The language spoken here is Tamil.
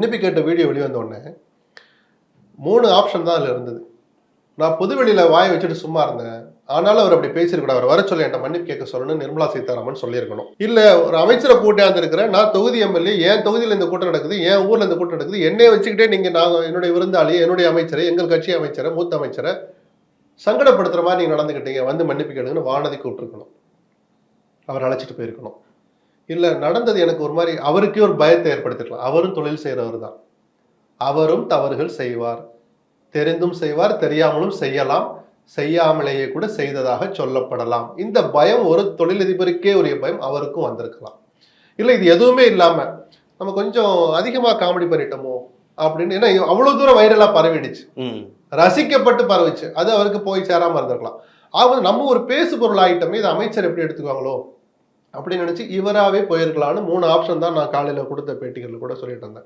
மன்னிப்பு கேட்ட வீடியோ வெளிவந்த உடனே 3 ஆப்ஷன் தான் அதில் இருந்தது. நான் பொதுவெளியில் வாயை வச்சுட்டு சும்மா இருந்தேன். ஆனாலும் அவர் அப்படி பேசியிருக்கூடாது. அவர் வர சொல்லி என்கிட்ட மன்னிப்பு கேட்க சொல்லணும்னு நிர்மலா சீதாராமன் சொல்லியிருக்கணும். இல்லை ஒரு அமைச்சரை கூட்டியாந்து இருக்கிறேன், நான் தொகுதி எம்எல்ஏ, என் தொகுதியில் இந்த கூட்டம் நடக்குது, என் ஊரில் இந்த கூட்டம் நடக்குது, என்னைய வச்சுக்கிட்டே நீங்கள் நாங்கள் என்னுடைய விருந்தாளி, என்னுடைய அமைச்சரை, எங்கள் கட்சி அமைச்சரை, மூத்த அமைச்சரை சங்கடப்படுத்துகிற மாதிரி நீங்கள் நடந்துக்கிட்டீங்க, வந்து மன்னிப்பு கேளுங்கன்னு வானதி கூப்பிட்டுருக்கணும். அவர் அழைச்சிட்டு போயிருக்கணும். இல்லை நடந்தது எனக்கு ஒரு மாதிரி அவருக்கே ஒரு பயத்தை ஏற்படுத்திருக்கலாம். அவரும் தொழில் செய்கிறவர் தான். அவரும் தவறுகள் செய்வார், தெரிந்தும் செய்வார், தெரியாமலும் செய்யலாம், செய்யாமலேயே கூட செய்ததாக சொல்லப்படலாம். இந்த பயம் ஒரு தொழிலதிபருக்கே உரிய பயம் அவருக்கும் வந்திருக்கலாம். இல்லை இது எதுவுமே இல்லாம நம்ம கொஞ்சம் அதிகமா காமெடி பண்ணிட்டோமோ அப்படின்னு, ஏன்னா அவ்வளவு தூரம் வைரலா பரவிடுச்சு, ரசிக்கப்பட்டு பரவிச்சு, அது அவருக்கு போய் சேராம இருந்திருக்கலாம். ஆக நம்ம ஒரு பேசு பொருள் ஆயிட்டோமே, இதை அமைச்சர் எப்படி எடுத்துக்குவாங்களோ அப்படின்னு நினைச்சு இவராகவே போயிருக்கலாம்னு 3 ஆப்ஷன் தான் நான் காலையில கொடுத்த பேட்டிகள் கூட சொல்லிட்டு இருந்தேன்.